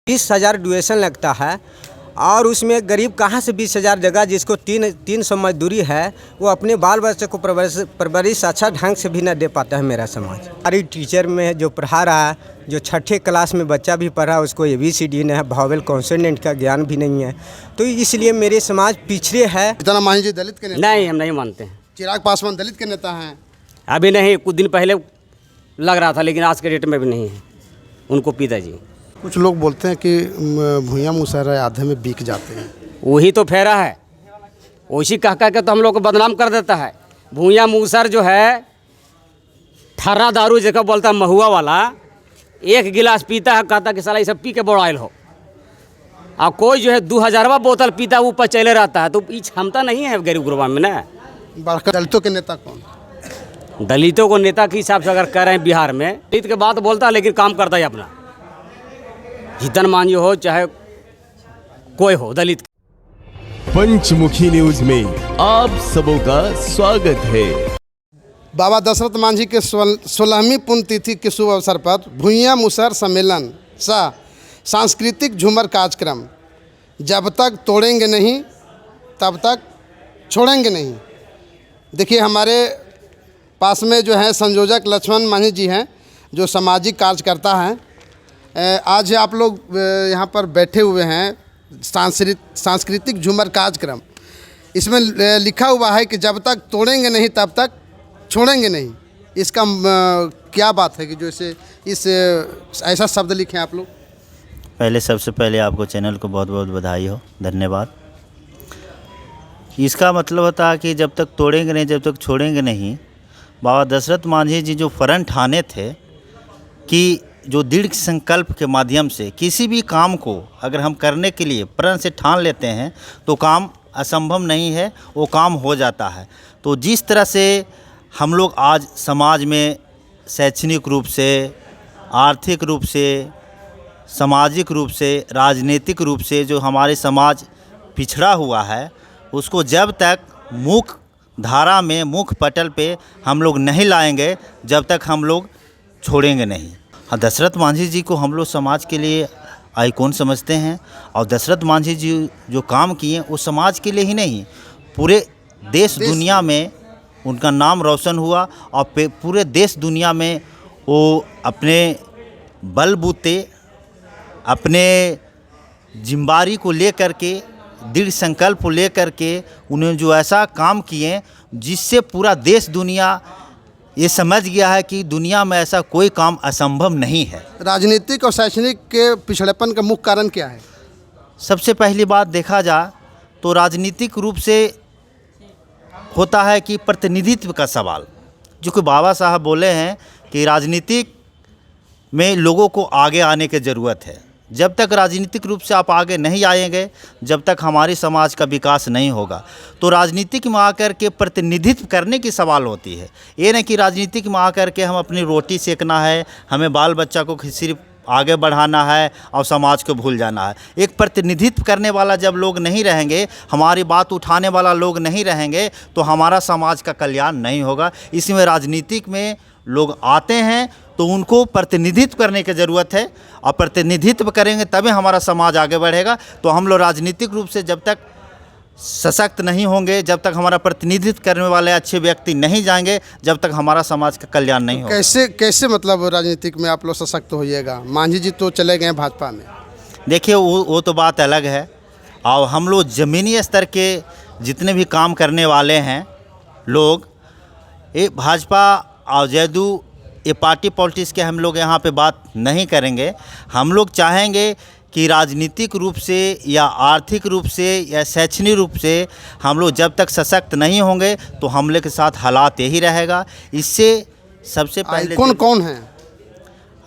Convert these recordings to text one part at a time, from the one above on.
20,000 ड्यूएशन लगता है और उसमें गरीब कहाँ से 20,000 जगह जिसको 300 मजदूरी है वो अपने बाल बच्चे को परवरिश अच्छा ढंग से भी न दे पाता है मेरा समाज। हमारी टीचर में जो पढ़ा रहा है, जो छठे क्लास में बच्चा भी पढ़ा है उसको ABCD नहीं है, भावेल कॉन्सोनेंट का ज्ञान भी नहीं है, तो इसलिए मेरे समाज पिछड़े है। जीतन मांझी जी दलित के नेता? नहीं, हम नहीं मानते हैं। चिराग पासवान दलित के नेता हैं? अभी नहीं, कुछ दिन पहले लग रहा था लेकिन आज के डेट में भी नहीं है उनको पिताजी। कुछ लोग बोलते हैं कि भूया मुसहरा आधे में बिक जाते हैं। वही तो फेरा है, उसी कह के तो हम लोग को बदनाम कर देता है। भूया मूसर जो है ठर्रा दारू जगह बोलता है महुआ वाला, एक गिलास पीता है कहता कि साला ये सब पी के बोड़ाइल हो, और कोई जो है 2000वां बोतल पीता ऊपर चले रहता है, तो ये क्षमता नहीं है गरीब गुरबा में ना। दलितों के नेता कौन? दलितों को नेता के हिसाब से अगर कह रहे हैं बिहार में, दलित के बात बोलता है लेकिन काम करता है अपना। जीतन मांझी हो चाहे कोई हो, दलित। पंचमुखी न्यूज में आप सबों का स्वागत है। बाबा दशरथ मांझी के 16वीं पुण्यतिथि के शुभ अवसर पर भूया मुसहर सम्मेलन सह सांस्कृतिक झूमर कार्यक्रम जब तक तोड़ेंगे नहीं तब तक छोड़ेंगे नहीं। देखिए हमारे पास में जो है संयोजक लक्ष्मण मांझी जी हैं जो सामाजिक कार्यकर्ता हैं। आज आप लोग यहाँ पर बैठे हुए हैं सांस्कृतिक झूमर कार्यक्रम, इसमें लिखा हुआ है कि जब तक तोड़ेंगे नहीं तब तक छोड़ेंगे नहीं। इसका क्या बात है कि जो इस ऐसा शब्द लिखे आप लोग? पहले सबसे पहले आपको चैनल को बहुत बहुत बधाई हो, धन्यवाद। इसका मतलब होता है कि जब तक तोड़ेंगे नहीं जब तक छोड़ेंगे नहीं। बाबा दशरथ मांझी जी जो प्रण ठाने थे कि जो दृढ़ संकल्प के माध्यम से किसी भी काम को अगर हम करने के लिए प्रण से ठान लेते हैं तो काम असंभव नहीं है, वो काम हो जाता है। तो जिस तरह से हम लोग आज समाज में शैक्षणिक रूप से, आर्थिक रूप से, सामाजिक रूप से, राजनीतिक रूप से जो हमारे समाज पिछड़ा हुआ है, उसको जब तक मुख्य धारा में, मुख्य पटल पे हम लोग नहीं लाएंगे जब तक हम लोग छोड़ेंगे नहीं। दशरथ मांझी जी को हम लोग समाज के लिए आइकॉन समझते हैं, और दशरथ मांझी जी जो काम किए वो समाज के लिए ही नहीं, पूरे देश दुनिया में उनका नाम रोशन हुआ, और पूरे देश दुनिया में वो अपने बलबूते, अपने जिम्मेदारी को लेकर के, दृढ़ संकल्प को लेकर के उन्होंने जो ऐसा काम किए जिससे पूरा देश दुनिया ये समझ गया है कि दुनिया में ऐसा कोई काम असंभव नहीं है। राजनीतिक और शैक्षणिक के पिछड़ेपन का मुख्य कारण क्या है? सबसे पहली बात देखा जाए तो राजनीतिक रूप से होता है कि प्रतिनिधित्व का सवाल, जो कि बाबा साहब बोले हैं कि राजनीतिक में लोगों को आगे आने की ज़रूरत है। जब तक राजनीतिक रूप से आप आगे नहीं आएंगे जब तक हमारे समाज का विकास नहीं होगा। तो राजनीतिक में आकर के प्रतिनिधित्व करने की सवाल होती है। ये नहीं कि राजनीतिक में आकर के हम अपनी रोटी सेकना है, हमें बाल बच्चा को सिर्फ आगे बढ़ाना है और समाज को भूल जाना है। एक प्रतिनिधित्व करने वाला जब लोग नहीं रहेंगे, हमारी बात उठाने वाला लोग नहीं रहेंगे, तो हमारा समाज का कल्याण नहीं होगा। इसमें राजनीतिक में लोग आते हैं तो उनको प्रतिनिधित्व करने की ज़रूरत है, और प्रतिनिधित्व करेंगे तभी हमारा समाज आगे बढ़ेगा। तो हम लोग राजनीतिक रूप से जब तक सशक्त नहीं होंगे, जब तक हमारा प्रतिनिधित्व करने वाले अच्छे व्यक्ति नहीं जाएंगे, जब तक हमारा समाज का कल्याण नहीं होगा। कैसे मतलब राजनीतिक में आप लोग सशक्त होइएगा? मांझी जी तो चले गए भाजपा में। देखिए वो तो बात अलग है, और हम लोग ज़मीनी स्तर के जितने भी काम करने वाले हैं लोग, ये भाजपा और जदयू ये पार्टी पॉलिटिक्स के हम लोग यहाँ पे बात नहीं करेंगे। हम लोग चाहेंगे कि राजनीतिक रूप से या आर्थिक रूप से या शैक्षणिक रूप से हम लोग जब तक सशक्त नहीं होंगे तो हमले के साथ हालात यही रहेगा। इससे सबसे पहले कौन है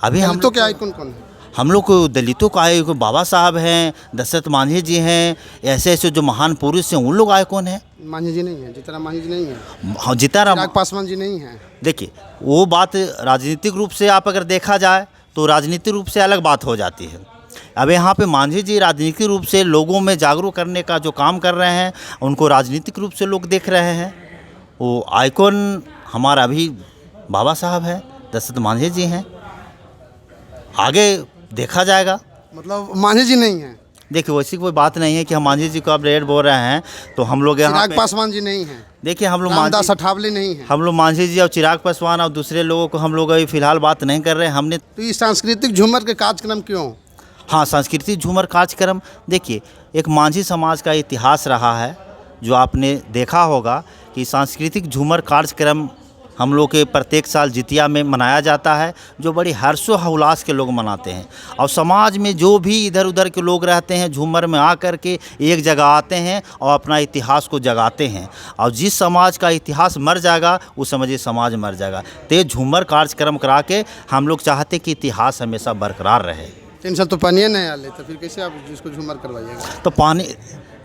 अभी हम तो क्या आइकॉन कौन है? हम लोग को दलितों का आइकॉन बाबा साहब हैं, दशरथ मांझी जी हैं, ऐसे ऐसे जो महान पुरुष हैं उन लोग आइकॉन हैं। मांझी जी नहीं है, जीतन मांझी जी नहीं है, हाँ चिराग पासवान जी नहीं है। देखिए वो बात राजनीतिक रूप से आप अगर देखा जाए तो राजनीतिक रूप से अलग बात हो जाती है। अब यहाँ पे मांझी जी राजनीतिक रूप से लोगों में जागरूक करने का जो काम कर रहे हैं, उनको राजनीतिक रूप से लोग देख रहे हैं। वो आइकॉन हमारा अभी बाबा साहब है, दशरथ मांझी जी हैं, आगे देखा जाएगा मतलब मांझी जी नहीं है, देखिए वैसी कोई बात नहीं है कि हम मांझी जी को आप रेट बोल रहे हैं, तो हम लोग यहाँ चिराग पे पासवान जी नहीं है, देखिए हम लोग रामदास मांझी अठावले नहीं है। हम लोग मांझी जी और चिराग पासवान और दूसरे लोगों को हम लोग अभी फिलहाल बात नहीं कर रहे हैं। हमने तो ये सांस्कृतिक झूमर के कार्यक्रम क्यों? हाँ, सांस्कृतिक झूमर कार्यक्रम देखिए एक मांझी समाज का इतिहास रहा है, जो आपने देखा होगा कि सांस्कृतिक झूमर कार्यक्रम हम लोग के प्रत्येक साल जितिया में मनाया जाता है, जो बड़ी हर्षोल्लास के लोग मनाते हैं। और समाज में जो भी इधर उधर के लोग रहते हैं झूमर में आकर के एक जगह आते हैं और अपना इतिहास को जगाते हैं। और जिस समाज का इतिहास मर जाएगा उस समझिए समाज मर जाएगा। तो ये झूमर कार्यक्रम करा के हम लोग चाहते कि इतिहास हमेशा बरकरार रहे। 3 साल तो पानी नहीं आ लेता, फिर कैसे आप जिसको झूमर करवाइएगा? तो पानी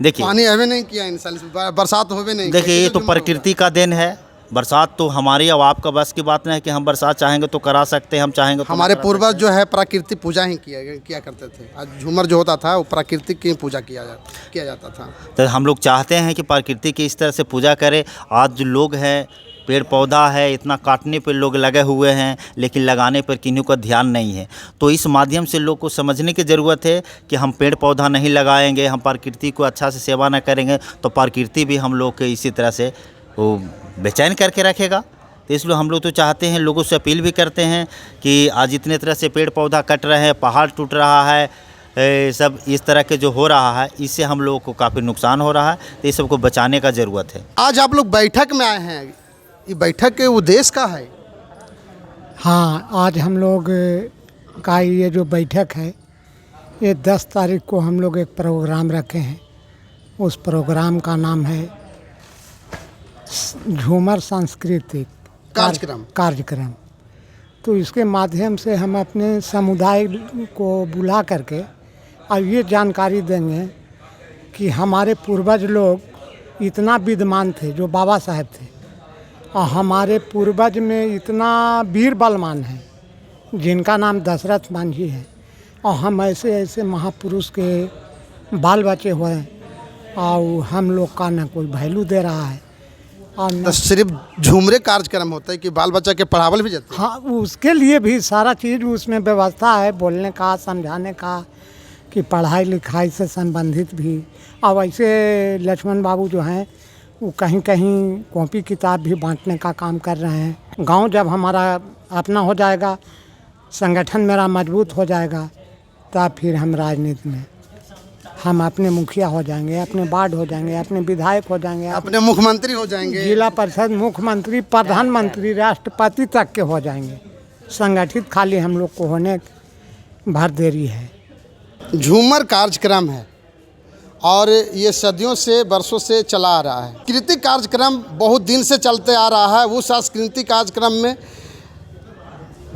देखिए, पानी हवे नहीं किया इन साल, बरसात होवे नहीं। देखिए ये तो झूमर प्रकृति का देन है। बरसात तो हमारी और आपका बस की बात नहीं है कि हम बरसात चाहेंगे तो करा सकते हैं, हम चाहेंगे तो हमारे नहीं करा पूर्वज जो है प्रकृति पूजा ही किया करते थे। आज झूमर जो होता था वो प्रकृति की पूजा किया जाता था। सकते। तो हम लोग चाहते हैं कि प्रकृति की इस तरह से पूजा करें। आज जो लोग हैं, पेड़ पौधा है, इतना काटने पर लोग लगे हुए हैं, लेकिन लगाने पर किन्हीं का ध्यान नहीं है। तो इस माध्यम से लोग को समझने की ज़रूरत है कि हम पेड़ पौधा नहीं लगाएंगे, हम प्रकृति को अच्छा से सेवा न करेंगे तो प्रकृति भी हम लोग के इसी तरह से वो बेचैन करके रखेगा। तो इसलिए हम लोग तो चाहते हैं, लोगों से अपील भी करते हैं कि आज इतने तरह से पेड़ पौधा कट रहे हैं, पहाड़ टूट रहा है, सब इस तरह के जो हो रहा है, इससे हम लोगों को काफ़ी नुकसान हो रहा है। तो इस सबको बचाने का ज़रूरत है। आज आप लोग बैठक में आए हैं, ये बैठक के उद्देश्य का है? हाँ, आज हम लोग का ये जो बैठक है, ये 10 तारीख को हम लोग एक प्रोग्राम रखे हैं। उस प्रोग्राम का नाम है झूमर सांस्कृतिक कार्यक्रम। तो इसके माध्यम से हम अपने समुदाय को बुला करके और ये जानकारी देंगे कि हमारे पूर्वज लोग इतना विद्वान थे, जो बाबा साहब थे, और हमारे पूर्वज में इतना वीर बलवान है जिनका नाम दशरथ मांझी है। और हम ऐसे ऐसे महापुरुष के बाल बच्चे हुए और हम लोग का न कोई वैल्यू दे रहा है। और तो सिर्फ झूमरे कार्यक्रम होता है कि बाल बच्चा के पढ़ावल भी जाते हैं? हाँ, उसके लिए भी सारा चीज़ उसमें व्यवस्था है, बोलने का, समझाने का, कि पढ़ाई लिखाई से संबंधित भी। और ऐसे लक्ष्मण बाबू जो हैं वो कहीं कहीं कॉपी किताब भी बांटने का काम कर रहे हैं। गांव जब हमारा अपना हो जाएगा, संगठन मेरा मजबूत हो जाएगा, तब फिर हम राजनीति में हम अपने मुखिया हो जाएंगे, अपने वार्ड हो जाएंगे, अपने विधायक हो जाएंगे, अपने मुख्यमंत्री हो जाएंगे, जिला परिषद, मुख्यमंत्री, प्रधानमंत्री, राष्ट्रपति तक के हो जाएंगे। संगठित खाली हम लोग को होने भर देरी है। झूमर कार्यक्रम है और ये सदियों से, वर्षों से चला आ रहा है। सांस्कृतिक कार्यक्रम बहुत दिन से चलते आ रहा है। वो सांस्कृतिक कार्यक्रम में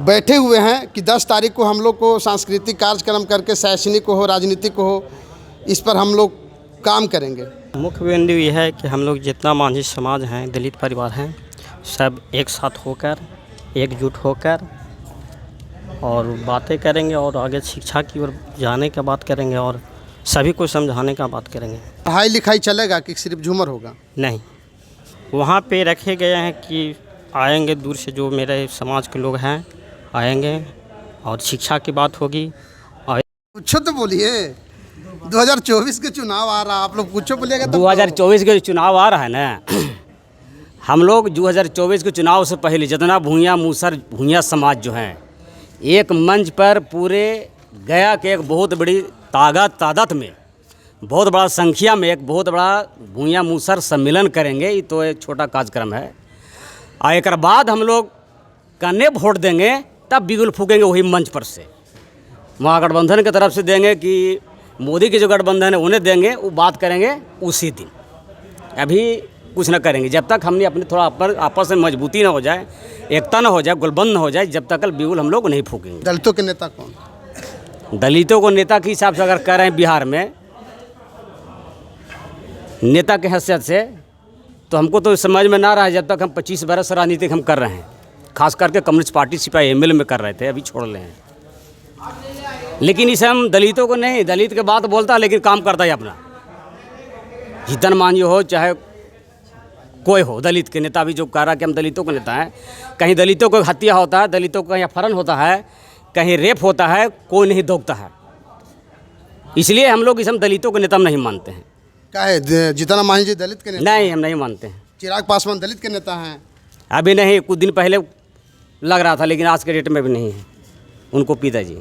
बैठे हुए हैं कि 10 तारीख को हम लोग को सांस्कृतिक कार्यक्रम करके, शैक्षणिक हो, राजनीतिक हो, इस पर हम लोग काम करेंगे। मुख्य बिंदु ये है कि हम लोग जितना मांझी समाज हैं, दलित परिवार हैं, सब एक साथ होकर, एकजुट होकर और बातें करेंगे और आगे शिक्षा की ओर जाने का बात करेंगे और सभी को समझाने का बात करेंगे। पढ़ाई लिखाई चलेगा कि सिर्फ झूमर होगा? नहीं, वहाँ पे रखे गए हैं कि आएंगे दूर से जो मेरे समाज के लोग हैं आएंगे और शिक्षा की बात होगी। और कुछ तो बोलिए, 2024 के चुनाव आ रहा, आप लोग कुछ बोलिएगा तब। 2024 के चुनाव आ रहा है ना, हम लोग 2024 के चुनाव से पहले जितना भूंया मूसर भूंया समाज जो हैं, एक मंच पर पूरे गया के एक बहुत बड़ी तादाद में, बहुत बड़ा संख्या में एक बहुत बड़ा भूंया मूसर सम्मेलन करेंगे। ये तो एक छोटा कार्यक्रम है। और एक बाद हम लोग कन्ने वोट देंगे, तब बिगुल फूकेंगे वही मंच पर से। महागठबंधन की तरफ से देंगे कि मोदी के जो गठबंधन है उन्हें देंगे, वो बात करेंगे उसी दिन। अभी कुछ न करेंगे जब तक हमने अपने थोड़ा आपस में मजबूती ना हो जाए, एकता ना हो जाए, गुलबंद ना हो जाए, जब तक बिगुल हम लोग नहीं फूकेंगे। दलितों के नेता कौन? दलितों को नेता के हिसाब से अगर कह रहे हैं बिहार में नेता के हैसियत से, तो हमको तो समझ में ना रहा है। जब तक हम 25 बरस राजनीति हम कर रहे हैं, खास करके कम्युनिस्ट पार्टी सिपाही ML में कर रहे थे, अभी छोड़ रहे हैं। लेकिन इसे हम दलितों को नहीं, दलित के बात बोलता है लेकिन काम करता है अपना। जीतन मांझी हो चाहे कोई हो, दलित के नेता भी जो कह रहा कि हम दलितों के नेता हैं, कहीं दलितों को हत्या होता है, दलितों को कहीं अपहरण होता है, कहीं रेप होता है, कोई नहीं दोगता है। इसलिए हम लोग इसमें दलितों को नेता नहीं मानते हैं। क्या है, जीतन मांझी जी दलित के नेता? नहीं, हम नहीं मानते हैं। चिराग पासवान दलित के नेता हैं। अभी नहीं, कुछ दिन पहले लग रहा था, लेकिन आज के डेट में भी नहीं है उनको पिताजी।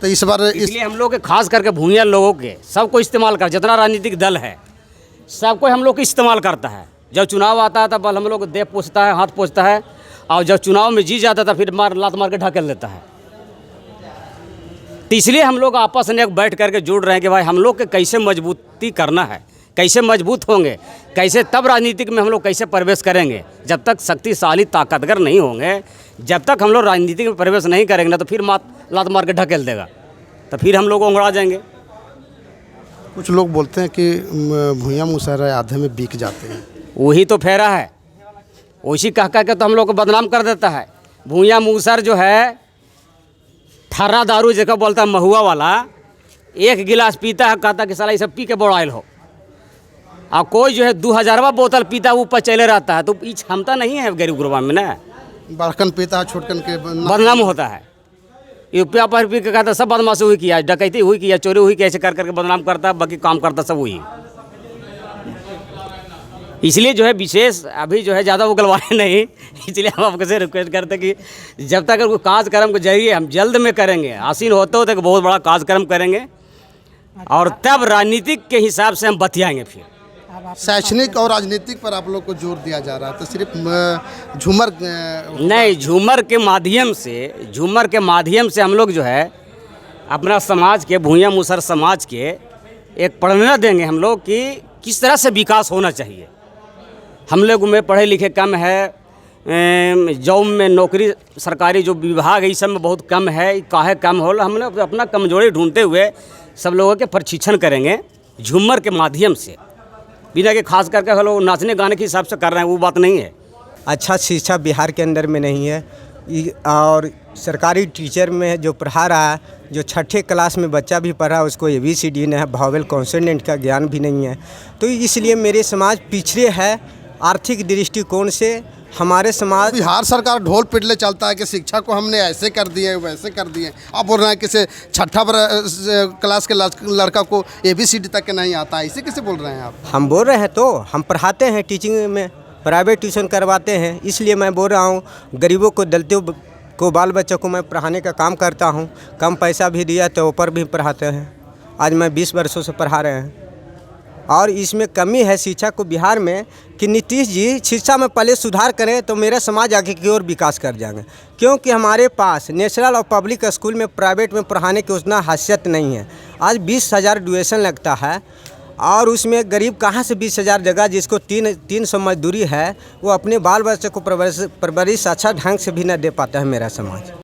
तो इस बार इसलिए हम लोग के खास करके भूमिया लोगों के सबको इस्तेमाल कर, जितना राजनीतिक दल है सबको हम लोग इस्तेमाल करता है। जब चुनाव आता है तब हम लोग देह पोछता है, हाथ पोछता है, और जब चुनाव में जीत जाता था फिर लात मार के ढकेल देता है। तो इसलिए हम लोग आपस में एक बैठ करके जुड़ रहे हैं कि भाई हम लोग के कैसे मजबूती करना है, कैसे मजबूत होंगे, कैसे तब राजनीतिक में हम लोग कैसे प्रवेश करेंगे। जब तक शक्तिशाली ताकतवर नहीं होंगे, जब तक हम लोग राजनीति में प्रवेश नहीं करेंगे ना, तो फिर लात मार के ढकेल देगा, तो फिर हम लोग उंगड़ा जाएंगे। कुछ लोग बोलते हैं कि भूया मुसहर आधे में बिक जाते हैं। वही तो फेरा है, उसी कह के तो हम लोग को बदनाम कर देता है। भूया मूसर जो है ठर्रा दारू जैसा बोलता है महुआ वाला, एक गिलास पीता है, कहता कि साला ये सब पी के बोड़ाइल हो। और कोई जो है 2000वां बोतल पीता ऊपर चले रहता है, तो ये क्षमता नहीं है गरीब गुरबा में ना। बड़कन पीता है, छोटकन के बदनाम होता है। यूपिया पर पी के कहता सब बदमाशी हुई किया, डकैती हुई किया, चोरी हुई किया, ऐसे कर करके बदनाम करता है, बाकी काम करता सब वही। इसलिए जो है विशेष अभी जो है ज़्यादा उगलवाए नहीं, इसलिए हम आपसे रिक्वेस्ट करते कि जब तक कोई कार्यक्रम के जरिए हम जल्द में करेंगे, आसीन होते तक बहुत बड़ा कार्यक्रम करेंगे, और तब राजनीतिक के हिसाब से हम बतियाएंगे। फिर शैक्षणिक और राजनीतिक पर आप लोग को जोर दिया जा रहा है, तो सिर्फ झूमर नहीं, झूमर के माध्यम से हम लोग जो है अपना समाज के, भूया मुसहर समाज के एक प्रेरणा देंगे हम लोग कि किस तरह से विकास होना चाहिए। हम लोग में पढ़े लिखे कम है, जॉब में नौकरी सरकारी जो विभाग है इस सब में बहुत कम है, काहे कम हो। हम लोग अपना कमजोरी ढूंढते हुए सब लोगों के प्रशिक्षण करेंगे झूमर के माध्यम से, बिना कि खास करके हम लोग नाचने गाने के हिसाब से कर रहे हैं, वो बात नहीं है। अच्छा शिक्षा बिहार के अंदर में नहीं है, और सरकारी टीचर में जो पढ़ा रहा है, जो छठे क्लास में बच्चा भी पढ़ा है उसको ABCD न है, भावेल कॉन्सोनेंट का ज्ञान भी नहीं है। तो इसलिए मेरे समाज पिछड़े है आर्थिक दृष्टिकोण से। हमारे समाज बिहार सरकार ढोल पिटले चलता है कि शिक्षा को हमने ऐसे कर दिए वैसे कर दिए। आप बोल रहे हैं कि से छठा क्लास के लड़का को ABCD तक के नहीं आता, ऐसे कैसे बोल रहे हैं आप? हम बोल रहे हैं तो हम पढ़ाते हैं, टीचिंग में प्राइवेट ट्यूशन करवाते हैं, इसलिए मैं बोल रहा हूँ गरीबों को, दलितों को, बाल बच्चों को मैं पढ़ाने का काम करता हूँ। कम पैसा भी दिया तो ऊपर भी पढ़ाते हैं। आज मैं 20 वर्षों से पढ़ा रहे हैं, और इसमें कमी है शिक्षा को बिहार में कि नीतीश जी शिक्षा में पहले सुधार करें तो मेरा समाज आगे की ओर विकास कर जाएंगे। क्योंकि हमारे पास नेशनल और पब्लिक स्कूल में प्राइवेट में पढ़ाने की उतना हैसियत नहीं है। आज 20,000 ड्यूएशन लगता है, और उसमें गरीब कहाँ से 20,000 जगह, जिसको 300 मजदूरी है, वो अपने बाल बच्चे को परवरिश अच्छा ढंग से भी न दे पाता है मेरा समाज।